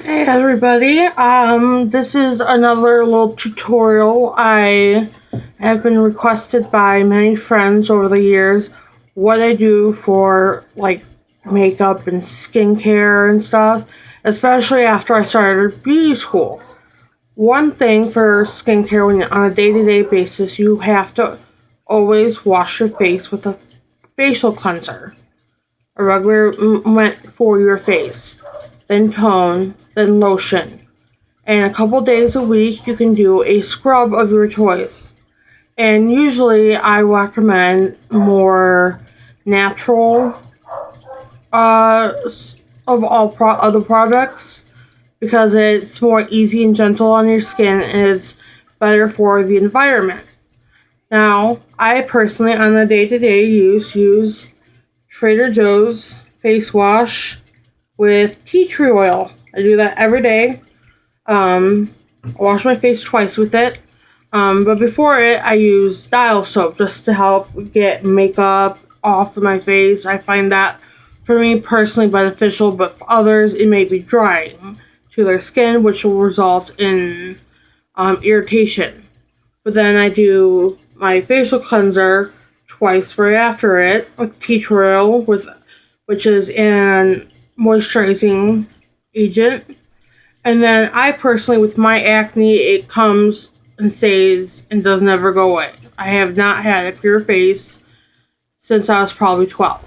Hey everybody, this is another little tutorial. I have been requested by many friends over the years what I do for like makeup and skincare and stuff, especially after I started beauty school. One thing for skincare when on a day-to-day basis, you have to always wash your face with a facial cleanser, a regular meant for your face, then tone, then lotion, and a couple days a week you can do a scrub of your choice. And usually I recommend more natural uh, of all other products because it's more easy and gentle on your skin and it's better for the environment. Now, I personally on a day-to-day use Trader Joe's face wash with tea tree oil. I do that every day. I wash my face twice with it. But before it, I use dial soap just to help get makeup off of my face. I find that for me personally beneficial, but for others, it may be drying to their skin, which will result in irritation. But then I do my facial cleanser twice right after it with tea tree oil, which is an moisturizing agent. And then I personally, with my acne, it comes and stays and does never go away. I have not had a clear face since I was probably 12.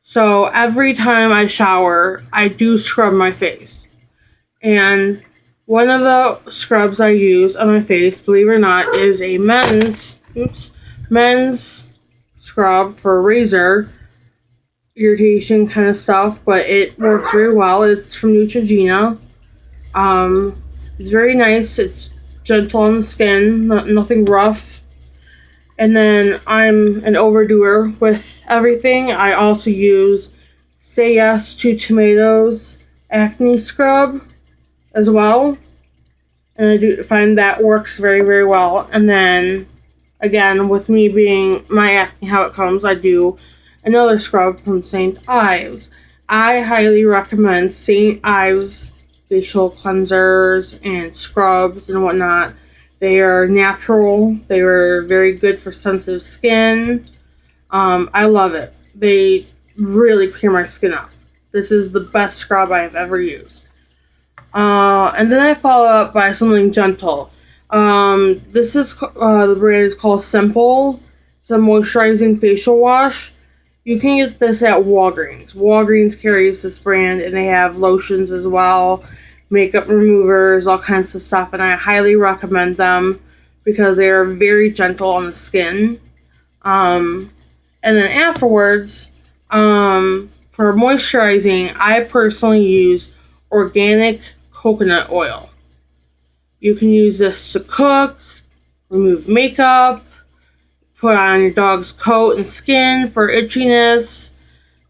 So every time I shower, I do scrub my face. And one of the scrubs I use on my face, believe it or not, is a men's scrub for razor irritation kind of stuff, but it works very well. It's from Neutrogena. It's very nice. It's gentle on the skin, nothing rough. And then I'm an overdoer with everything. I also use Say Yes to Tomatoes acne scrub as well. And I do find that works very, very well. And then, again, with me being my acne, how it comes, I do another scrub from St. Ives. I highly recommend St. Ives facial cleansers and scrubs and whatnot. They are natural. They are very good for sensitive skin. I love it. They really clear my skin up. This is the best scrub I have ever used. And then I follow up by something gentle. This is the brand is called Simple. It's a moisturizing facial wash. You can get this at Walgreens. Walgreens carries this brand, and they have lotions as well, makeup removers, all kinds of stuff, and I highly recommend them because they are very gentle on the skin. And then afterwards, for moisturizing, I personally use organic coconut oil. You can use this to cook, remove makeup, put on your dog's coat and skin for itchiness,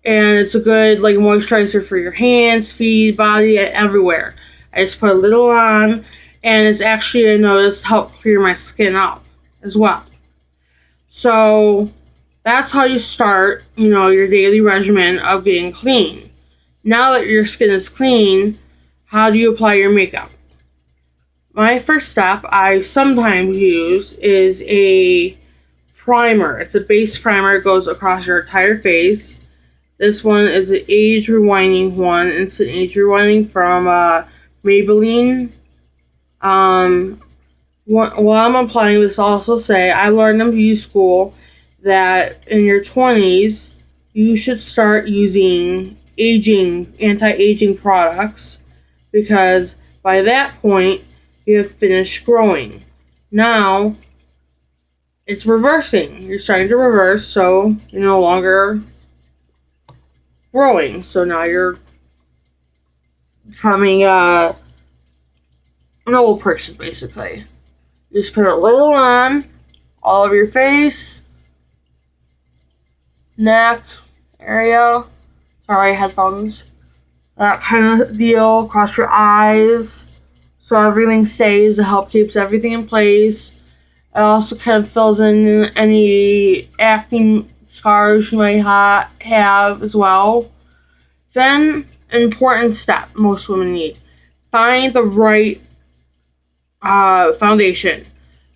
and it's a good like moisturizer for your hands, feet, body, everywhere. I just put a little on, and it's actually, I noticed, helped clear my skin up as well. So that's how you start, your daily regimen of getting clean. Now that your skin is clean, how do you apply your makeup? My first step I sometimes use is a primer. It's a base primer. It goes across your entire face. This one is an age rewinding one. It's an age rewinding from Maybelline. While I'm applying this, I'll also say I learned in beauty school that in your 20s you should start using anti-aging products because by that point you have finished growing. Now it's reversing. You're starting to reverse, so you're no longer growing. So now you're becoming an old person, basically. Just put a little on all of your face, neck area. Sorry, headphones. That kind of deal across your eyes, so everything stays. It helps keeps everything in place. It also kind of fills in any acne scars you might have as well. Then, an important step most women need. find the right foundation.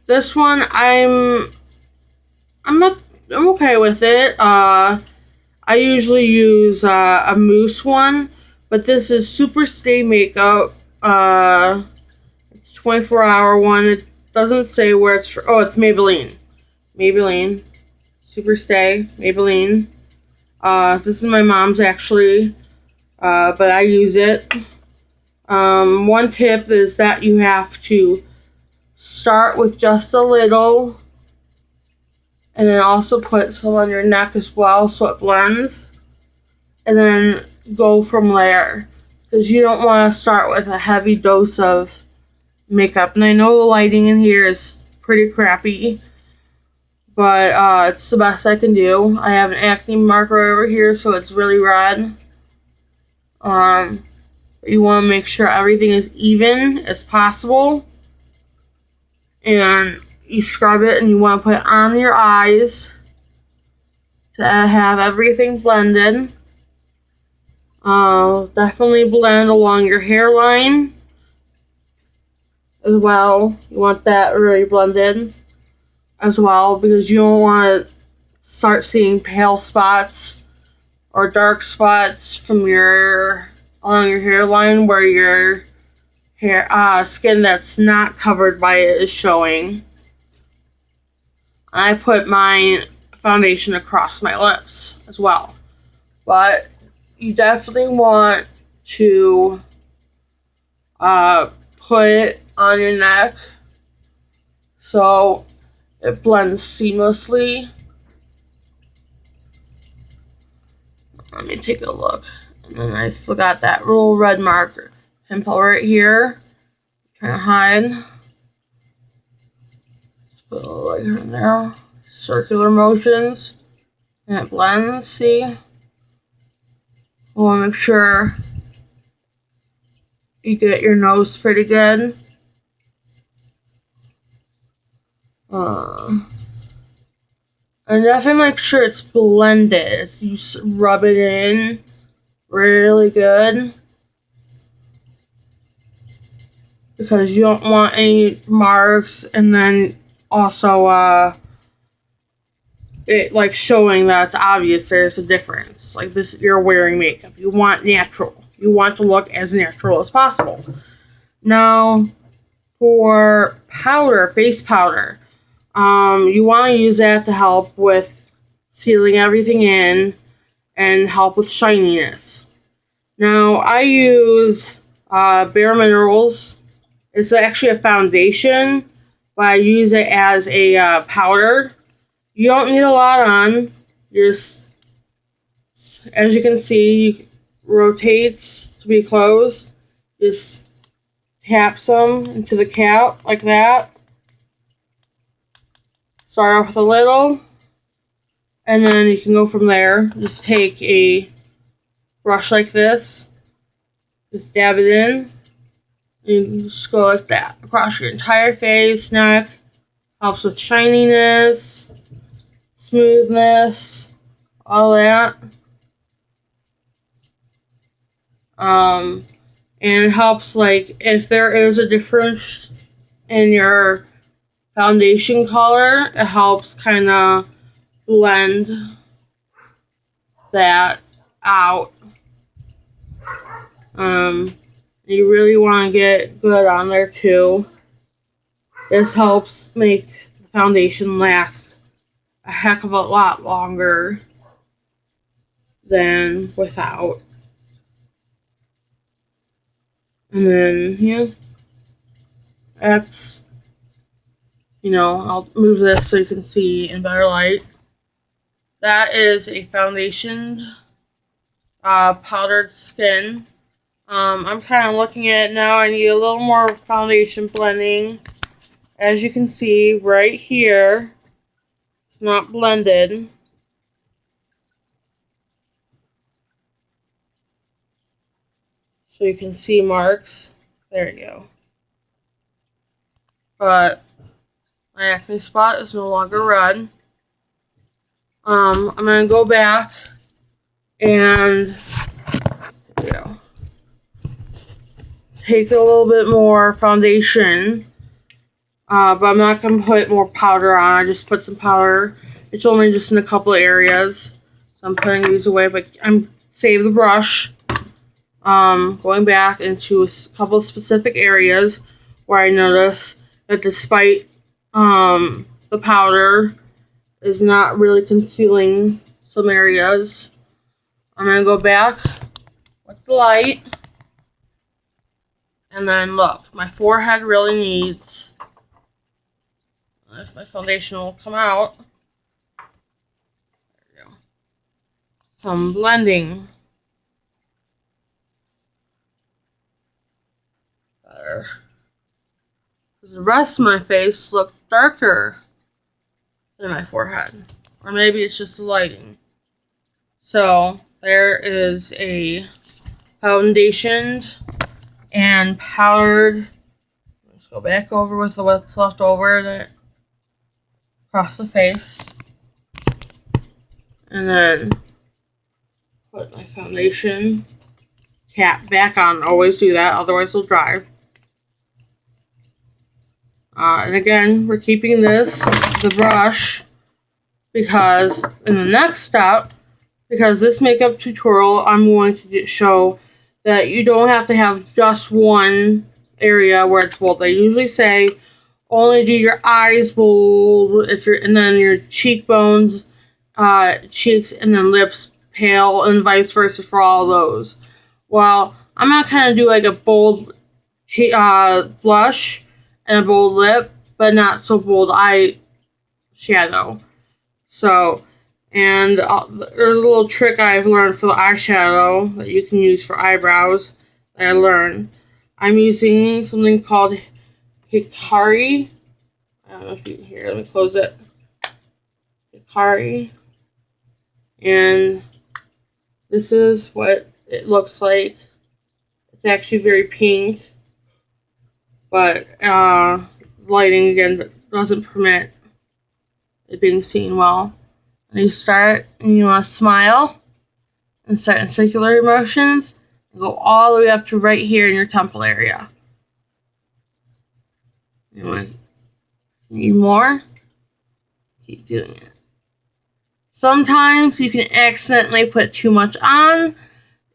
This one, I'm okay with it. I usually use a mousse one, but this is Super Stay Makeup. It's 24-hour one. It doesn't say where it's from. Oh, it's Maybelline. Maybelline. Super Stay. Maybelline. This is my mom's actually, but I use it. One tip is that you have to start with just a little, and then also put some on your neck as well so it blends, and then go from there, because you don't want to start with a heavy dose of makeup. And I know the lighting in here is pretty crappy, but it's the best I can do. I have an acne marker over here, so it's really red. You want to make sure everything is even as possible, and you scrub it, and you want to put it on your eyes to have everything blended. Definitely blend along your hairline as well. You want that really blended as well, because you don't want to start seeing pale spots or dark spots from along your hairline where your skin that's not covered by it is showing. I put my foundation across my lips as well, but you definitely want to put it on your neck so it blends seamlessly. Let me take a look. And then I still got that little red marker pimple right here. Trying to hide. Just put a little right here and there. Circular motions. And it blends, see? I want to make sure you get your nose pretty good. And definitely make sure it's blended. You rub it in really good, because you don't want any marks, and then also it like showing that it's obvious there's a difference. Like this, you're wearing makeup. You want natural. You want to look as natural as possible. Now, for powder, face powder, you want to use that to help with sealing everything in and help with shininess. Now, I use Bare Minerals. It's actually a foundation, but I use it as a powder. You don't need a lot on. Just, as you can see, rotates to be closed. Just tap some into the cap like that. Start off with a little, and then you can go from there. Just take a brush like this, just dab it in, and you just go like that across your entire face, neck. Helps with shininess, smoothness, all that. And it helps, like, if there is a difference in your foundation color, it helps kind of blend that out. You really want to get good on there too. This helps make the foundation last a heck of a lot longer than without. And then, yeah, that's, I'll move this so you can see in better light. That is a foundation, powdered skin. I'm kind of looking at it now. I need a little more foundation blending. As you can see right here, it's not blended. So you can see marks. There you go. But my acne spot is no longer red. I'm going to go back and take a little bit more foundation, but I'm not going to put more powder on. I just put some powder. It's only just in a couple of areas, so I'm putting these away, but I'm save the brush. Going back into a couple of specific areas where I notice that despite the powder is not really concealing some areas, I'm going to go back with the light. And then look, my forehead really needs, if my foundation will come out, there we go, some blending. Better. Because the rest of my face looked darker than my forehead. Or maybe it's just the lighting. So there is a foundationed and powdered. Let's go back over with what's left over that across the face. And then put my foundation cap back on. Always do that, otherwise it'll dry. And again, we're keeping the brush, because in the next step, because this makeup tutorial, I'm going to show that you don't have to have just one area where it's bold. They usually say only do your eyes bold, and then your cheekbones, cheeks, and then lips pale, and vice versa for all those. Well, I'm not gonna do like a bold blush and a bold lip, but not so bold eye shadow. So, and there's a little trick I've learned for the eyeshadow that you can use for eyebrows that I learned. I'm using something called Hikari. I don't know if you can hear. Let me close it. Hikari. And this is what it looks like. It's actually very pink, but lighting again doesn't permit it being seen well. And you start, and you want to smile, and start in circular motions, and go all the way up to right here in your temple area. You want need more? Keep doing it. Sometimes you can accidentally put too much on.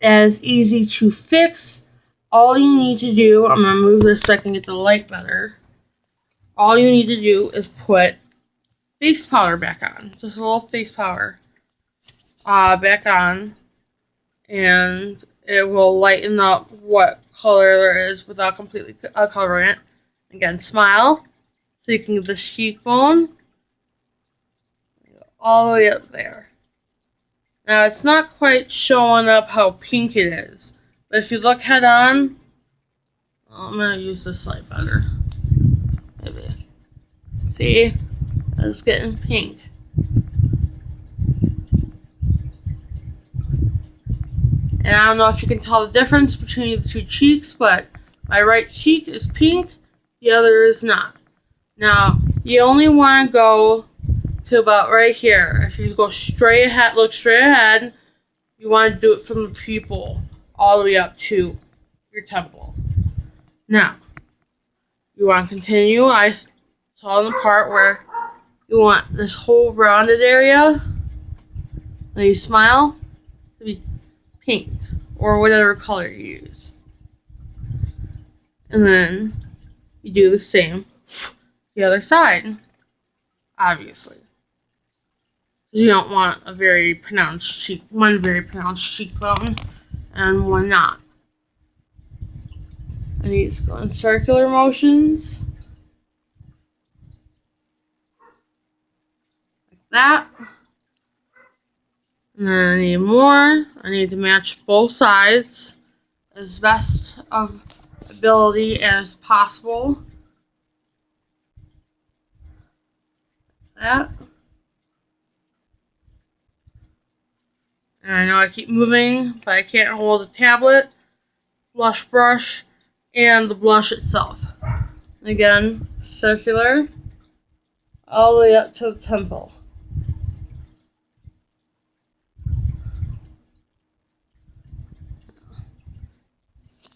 That is easy to fix. All you need to do, I'm going to move this so I can get the light better. All you need to do is put face powder back on. Just a little face powder back on. And it will lighten up what color there is without completely covering it. Again, smile. So you can get this cheekbone all the way up there. Now, it's not quite showing up how pink it is. But if you look head on, I'm going to use this light better. Maybe. See? It's getting pink. And I don't know if you can tell the difference between the two cheeks, but my right cheek is pink, the other is not. Now, you only want to go to about right here. If you go straight ahead, look straight ahead, you want to do it from the pupil all the way up to your temple. Now, you want to continue. I saw the part where you want this whole rounded area, when you smile, to be pink, or whatever color you use. And then you do the same the other side, obviously. You don't want a very pronounced one very pronounced cheekbone and one not. And you just go in circular motions. Like that. And then I need more. I need to match both sides as best of ability as possible. That. And I know I keep moving, but I can't hold the tablet, blush brush, and the blush itself. Again, circular, all the way up to the temple.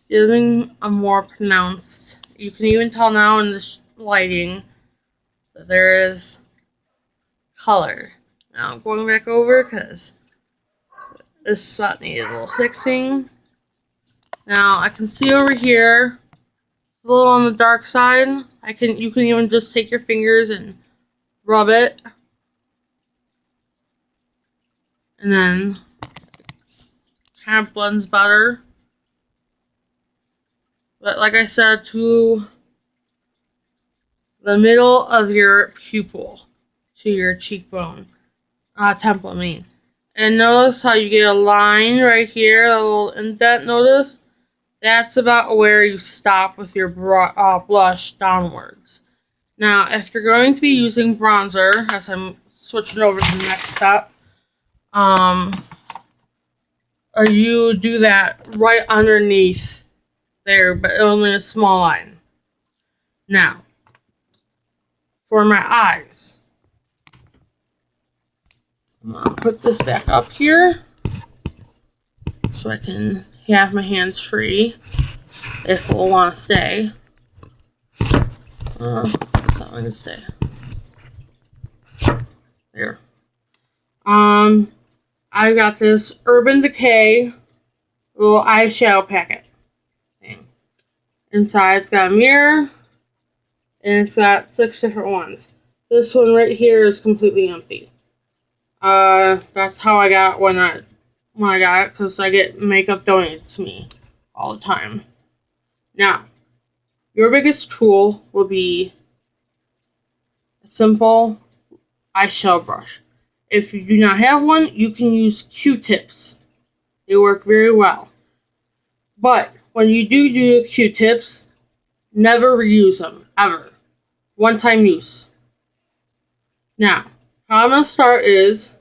giving a more pronounced. You can even tell now in this lighting that there is color. Now I'm going back over because this spot needed a little fixing. Now I can see over here, a little on the dark side. You can even just take your fingers and rub it, and then kind of blends better. But like I said, to the middle of your pupil, to your cheekbone, temple, I mean. And notice how you get a line right here, a little indent, notice? That's about where you stop with your blush downwards. Now, if you're going to be using bronzer, as I'm switching over to the next step, or you do that right underneath there, but only a small line. Now, for my eyes, I'm gonna put this back up here so I can have my hands free if we'll want to stay. It's not going to stay. There. I got this Urban Decay little eyeshadow packet thing. Inside, it's got a mirror, and it's got 6 different ones. This one right here is completely empty. That's how I got when I got it, because I get makeup donated to me all the time. Now, your biggest tool will be a simple eyeshadow brush. If you do not have one, you can use Q-tips. They work very well. But when you do Q-tips, never reuse them, ever. One-time use. Now, how I'm going to start is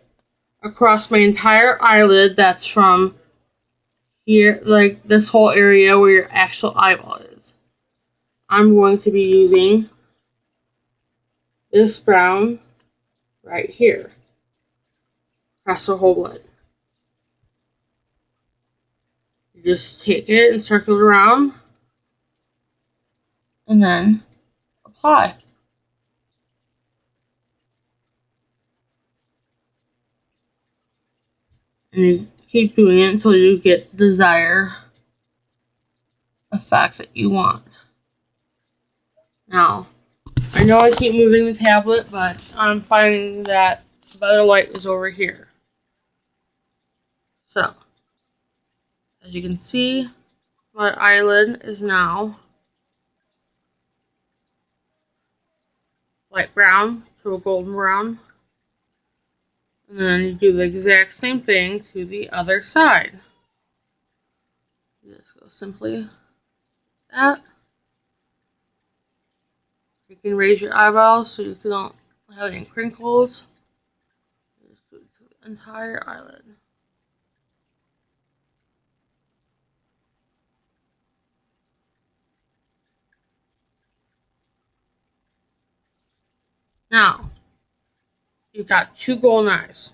across my entire eyelid, that's from here, like this whole area where your actual eyeball is. I'm going to be using this brown right here. Across the whole lid. You just take it and circle it around, and then apply. And you keep doing it until you get the desired effect that you want. Now, I know I keep moving the tablet, but I'm finding that the better light is over here. So, as you can see, my eyelid is now light brown to a golden brown. And then you do the exact same thing to the other side. You just go simply that. You can raise your eyebrows so you don't have any crinkles. Just do it to the entire eyelid. Now, you've got 2 golden eyes.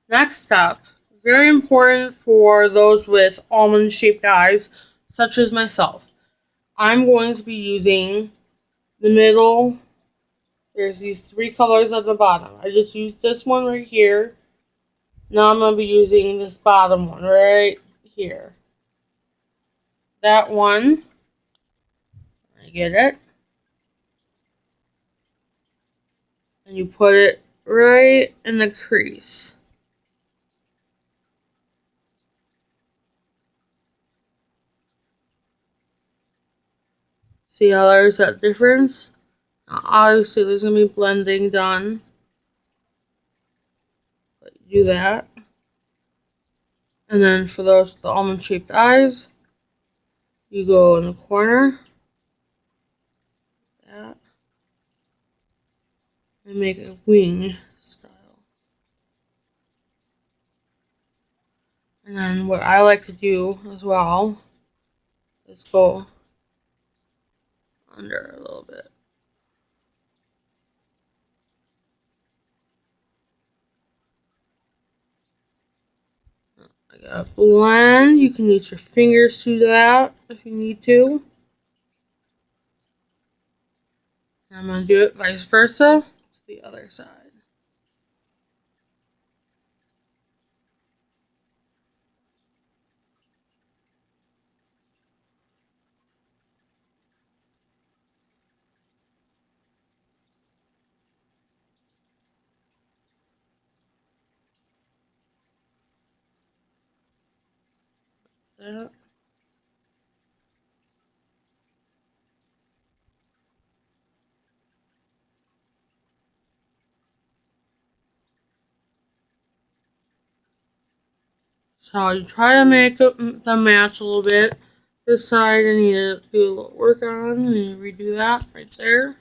Next up, very important for those with almond-shaped eyes, such as myself. I'm going to be using the middle. There's these 3 colors at the bottom. I just used this one right here. Now I'm going to be using this bottom one right here. That one. I get it. And you put it right in the crease. See how there's that difference? Now, obviously, there's going to be blending done. But you do that. And then for the almond-shaped eyes, you go in the corner. That. And make a wing style. And then what I like to do as well is go under a little bit. Blend. You can use your fingers to do that if you need to. I'm going to do it vice versa to the other side. That. So you try to make them match a little bit. This side I need to do a little work on. I need to redo that right there.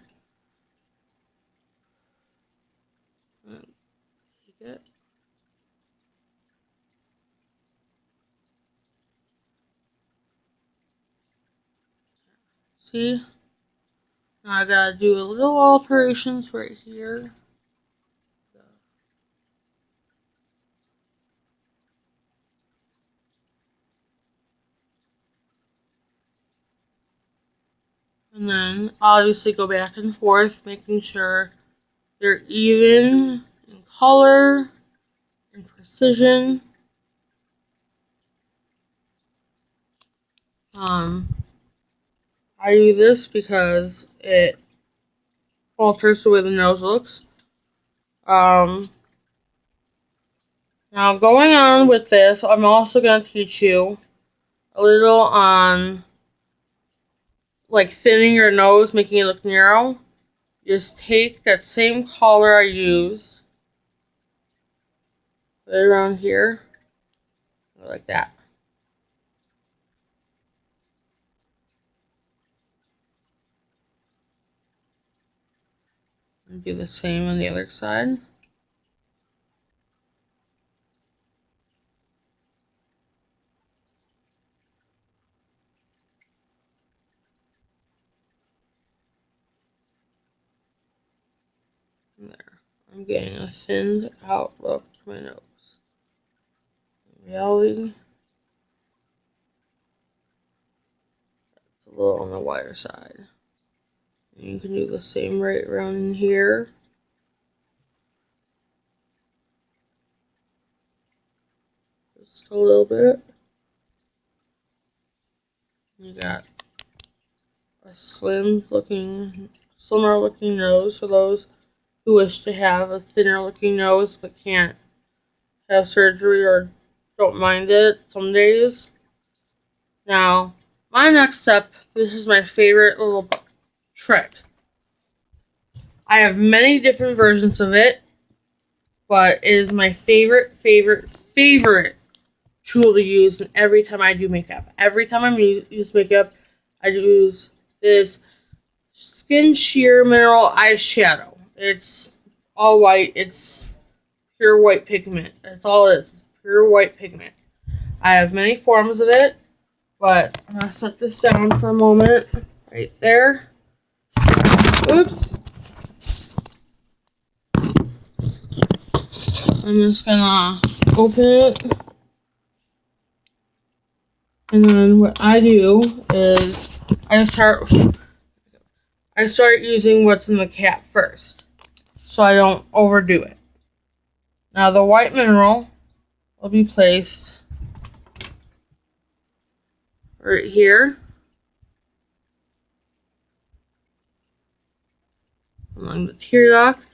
Take it. See? Now I gotta do a little alterations right here. And then obviously go back and forth, making sure they're even in color and precision. I do this because it alters the way the nose looks. Now going on with this, I'm also going to teach you a little on like thinning your nose, making it look narrow. Just take that same color I use, put it around here, like that. And do the same on the other side. And there. I'm getting a thinned out look to my nose. In reality, it's a little on the wider side. And you can do the same right around in here. Just a little bit. You got a slimmer looking nose for those who wish to have a thinner looking nose but can't have surgery or don't mind it some days. Now, my next step, this is my favorite little trick. I have many different versions of it, but it is my favorite tool to use every time I do makeup. Every time I use makeup, I use this Skin Sheer Mineral Eyeshadow. It's all white. It's pure white pigment. That's all it is. It's pure white pigment. I have many forms of it, but I'm going to set this down for a moment. Right there. Oops. I'm just going to open it. And then what I do is I start using what's in the cap first, so I don't overdo it. Now the white mineral will be placed right here along the tear duct.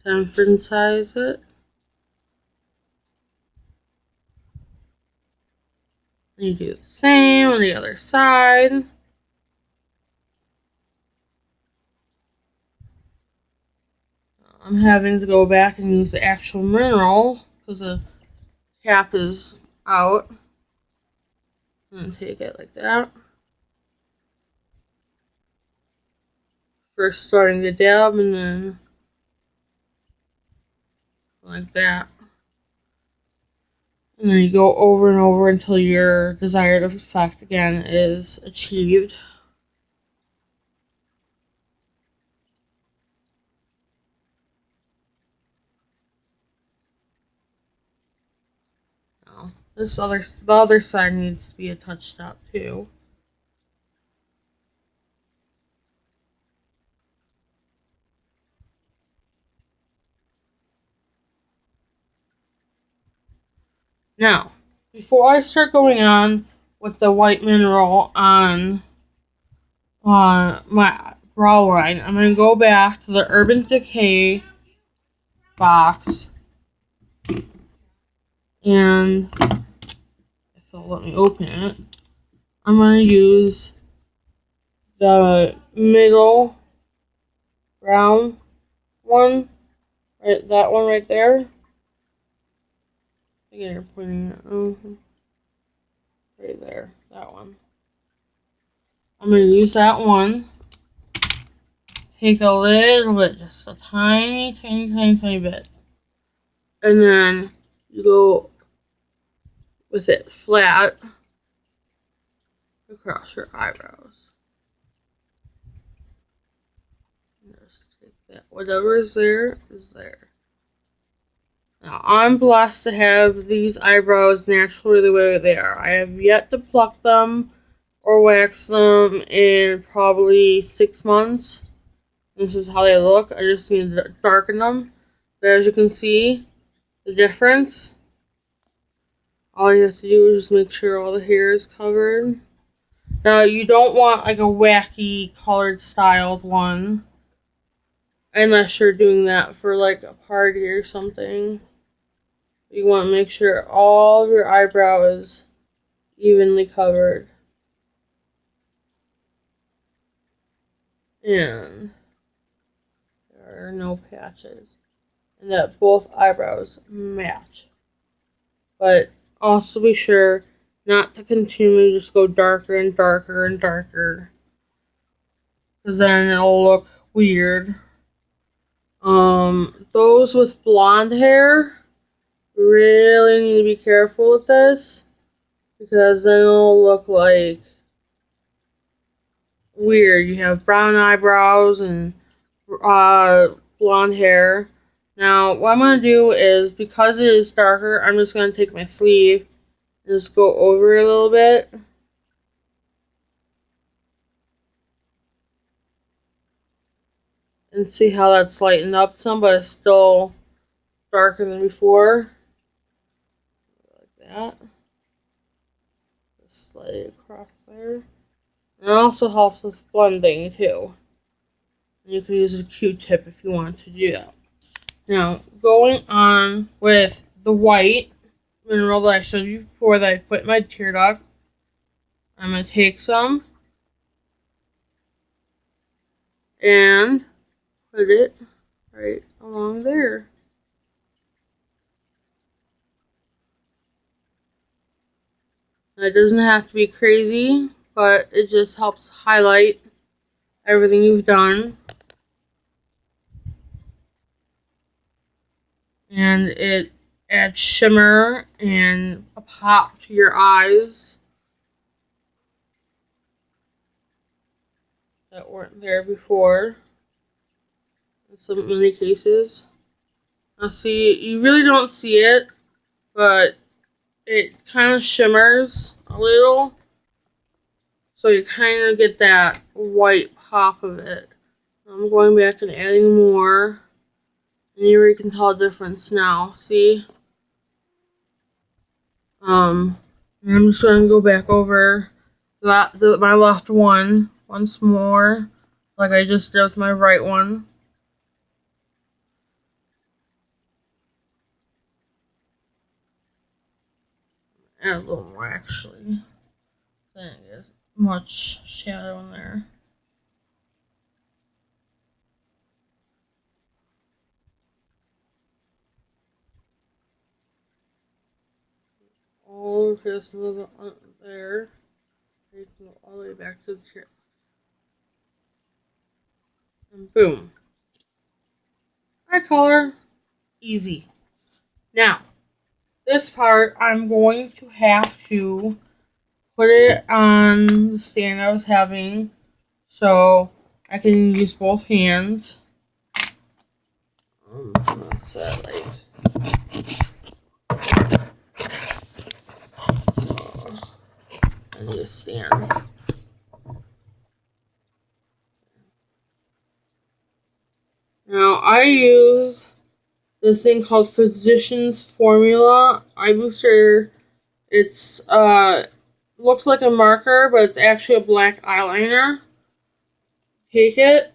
Then size it. And you do the same on the other side. I'm having to go back and use the actual mineral because the cap is out. And take it like that. First starting to dab and then like that. And then you go over and over until your desired effect again is achieved. the other side needs to be a touched up too. Now, before I start going on with the white mineral on my brow line, I'm gonna go back to the Urban Decay box, and if it'll let me open it, I'm gonna use the middle brown one, right, that one right there. I think you're pointing it right there, that one. I'm gonna use that one. Take a little bit, just a tiny bit, and then you go with it flat across your eyebrows. Just take that. Whatever is there is there. Now, I'm blessed to have these eyebrows naturally the way they are. I have yet to pluck them or wax them in probably 6 months. This is how they look. I just need to darken them. But as you can see, the difference, all you have to do is just make sure all the hair is covered. Now, you don't want like a wacky colored styled one, unless you're doing that for like a party or something. You want to make sure all of your eyebrow is evenly covered. And there are no patches. And that both eyebrows match. But also be sure not to continue to just go darker and darker and darker, because then it'll look weird. Those with blonde hair really need to be careful with this, because then it'll look like weird. You have brown eyebrows and blonde hair. Now, what I'm going to do is, because it is darker, I'm just going to take my sleeve and just go over it a little bit. And see how that's lightened up some, but it's still darker than before. Like that. Just slide it across there. And it also helps with blending too. And you can use a Q-tip if you want to do that. Now, going on with the white mineral that I showed you before that I put in my tear duct, I'm going to take some and put it right along there. Now, it doesn't have to be crazy, but it just helps highlight everything you've done. And it adds shimmer and a pop to your eyes that weren't there before in some many cases. Now see, you really don't see it, but it kind of shimmers a little, so you kind of get that white pop of it. I'm going back and adding more. And you really can tell a difference now, see? And I'm just going to go back over my left one once more, like I just did with my right one. Add a little more, actually. Then there's much shadow in there. All of this little there. You can go all the way back to the chair. And boom. Eye color. Easy. Now, this part I'm going to have to put it on the stand I was having so I can use both hands. What's that like? a stand. Now I use this thing called Physicians Formula Eye Booster. It's looks like a marker, but it's actually a black eyeliner. Take it,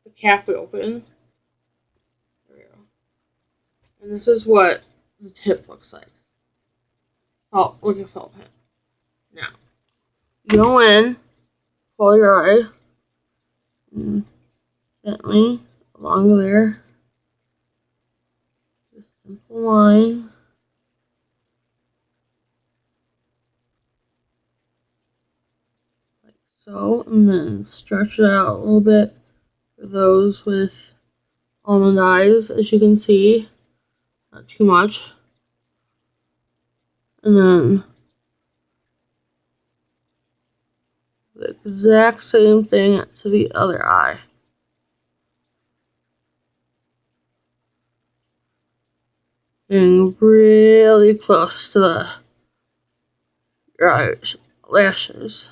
the cap it open. There we go. And this is what the tip looks like. Oh, like a felt pen. Now, go in, pull your eye, and gently along there. Just simple line. Like so, and then stretch it out a little bit for those with almond eyes, as you can see. Not too much. And then the exact same thing to the other eye. Getting really close to your eyelashes.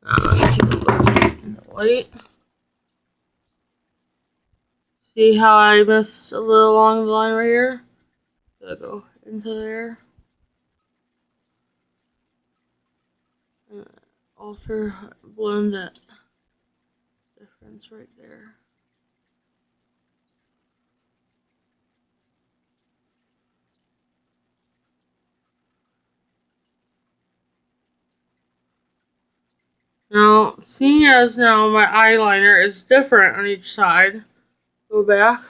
Now let's keep it in the light. See how I missed a little along the line right here? Gotta go into there. And alter, blend that difference right there. Now, seeing as now my eyeliner is different on each side, go back,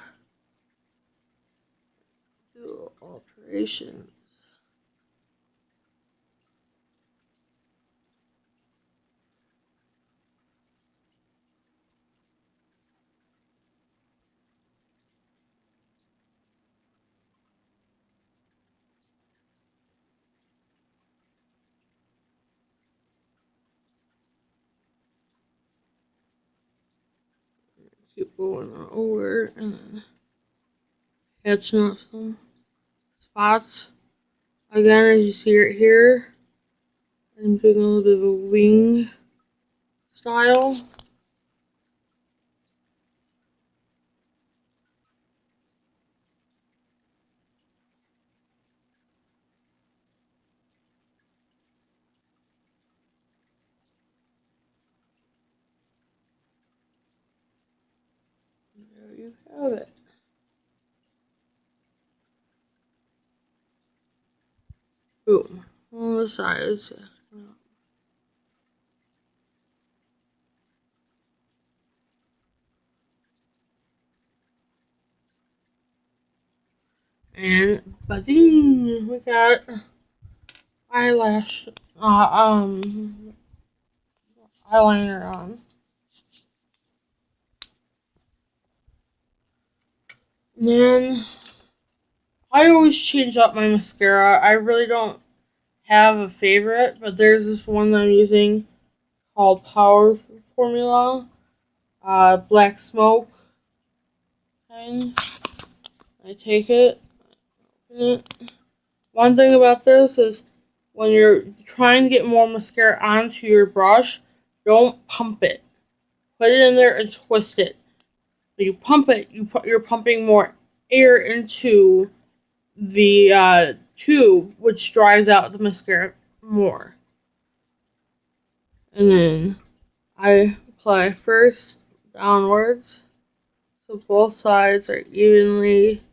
do alterations. Keep going over and then catching up some spots. Again, as you see right here, I'm doing a little bit of a wing style. There you have it. Boom. On the sides. And ba-ding, we got eyelash, eyeliner on. And then I always change up my mascara. I really don't have a favorite, but there's this one that I'm using called Power Formula, Black Smoke. And I take it. One thing about this is when you're trying to get more mascara onto your brush, don't pump it. Put it in there and twist it. When you pump it, you're pumping more air into the tube, which dries out the mascara more. And then I apply first downwards, so both sides are evenly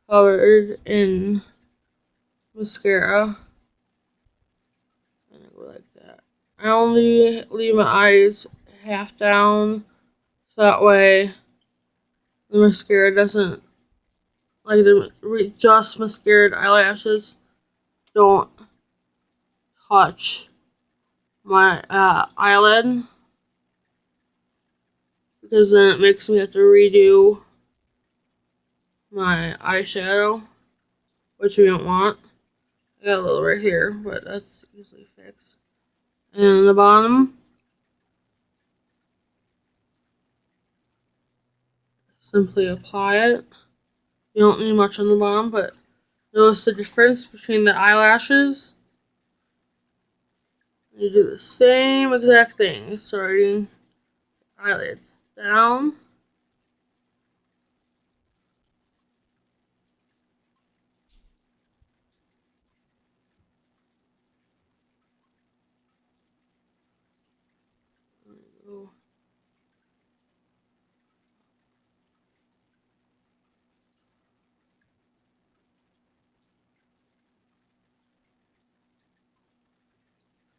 covered in mascara. And I go like that. I only leave my eyes half down, so that way the mascara doesn't, like the just mascaraed eyelashes don't touch my eyelid, because then it makes me have to redo my eyeshadow, which we don't want. I got a little right here, but that's easily fixed. And the bottom, simply apply it. You don't need much on the bottom, but notice the difference between the eyelashes. You do the same exact thing, starting eyelids down.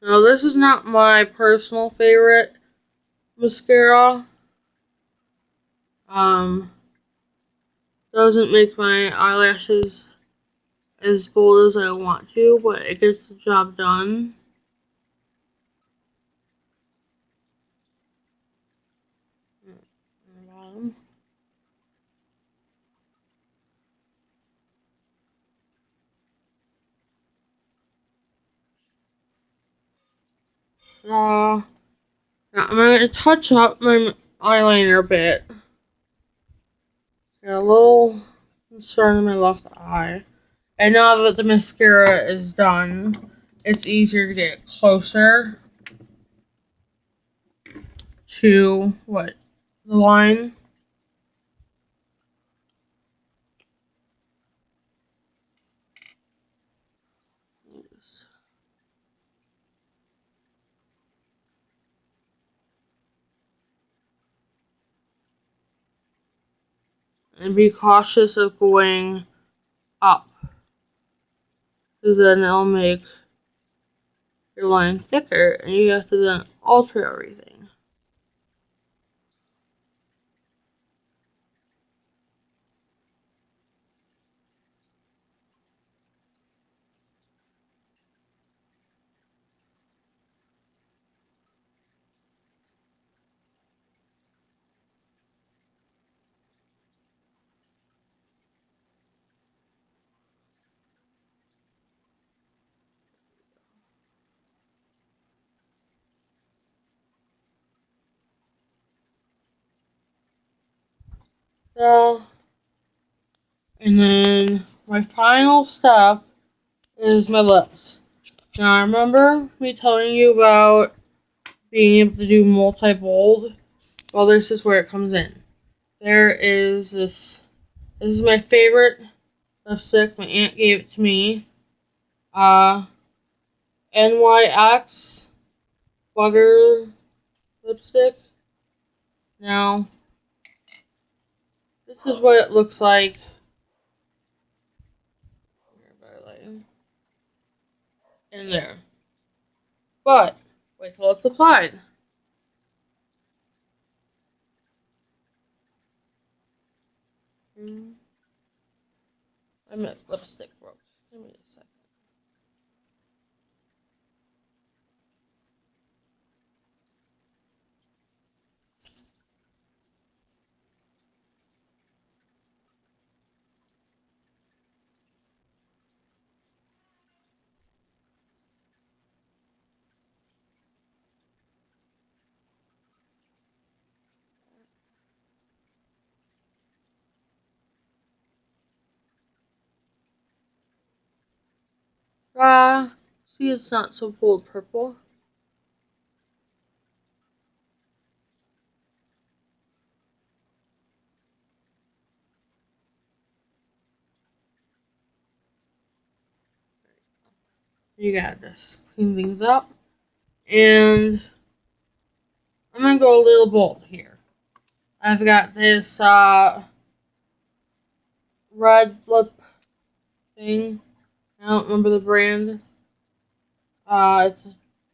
Now, this is not my personal favorite mascara. Doesn't make my eyelashes as bold as I want to, but it gets the job done. Now I'm going to touch up my eyeliner a bit. Got a little concern in my left eye. And now that the mascara is done, it's easier to get closer to the line. And be cautious of going up, because then it'll make your line thicker, and you have to then alter everything. So, and then my final step is my lips. Now, I remember me telling you about being able to do multi-bold. Well, this is where it comes in. There is this. This is my favorite lipstick. My aunt gave it to me. NYX Bugger lipstick. Now, this is what it looks like. In there. But, wait till it's applied. I meant lipstick broke. Give me a second. See, it's not so bold purple. You gotta just clean things up. And I'm gonna go a little bold here. I've got this red lip thing. I don't remember the brand. It's,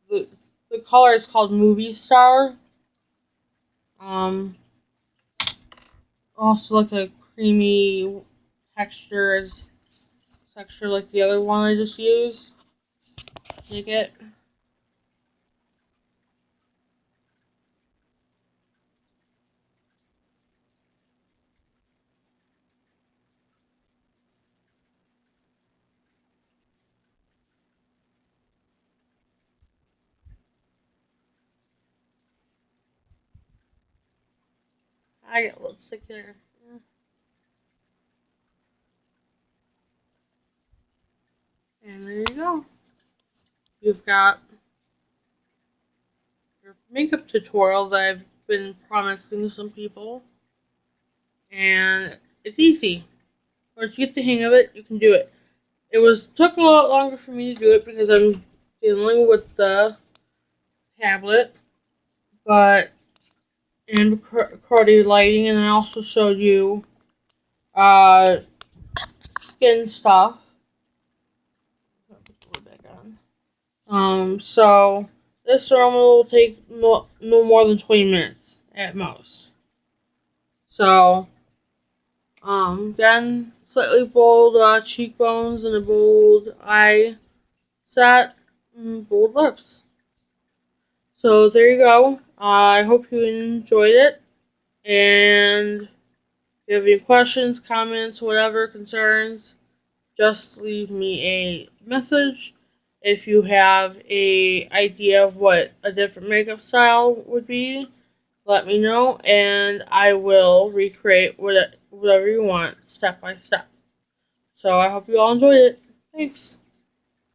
the color is called Movie Star. Also like a creamy texture like the other one I just used. Take it. I got lipstick there. Yeah. And there you go. You've got your makeup tutorial that I've been promising some people. And it's easy. Once you get the hang of it, you can do it. Took a lot longer for me to do it because I'm dealing with the tablet, but and karate lighting, and I also showed you skin stuff. Put it back on. So this normally will take no more than 20 minutes at most. So, again, slightly bold cheekbones and a bold eye set, and bold lips. So there you go. I hope you enjoyed it, and if you have any questions, comments, whatever, concerns, just leave me a message. If you have a idea of what a different makeup style would be, let me know, and I will recreate whatever you want step by step. So I hope you all enjoyed it. Thanks.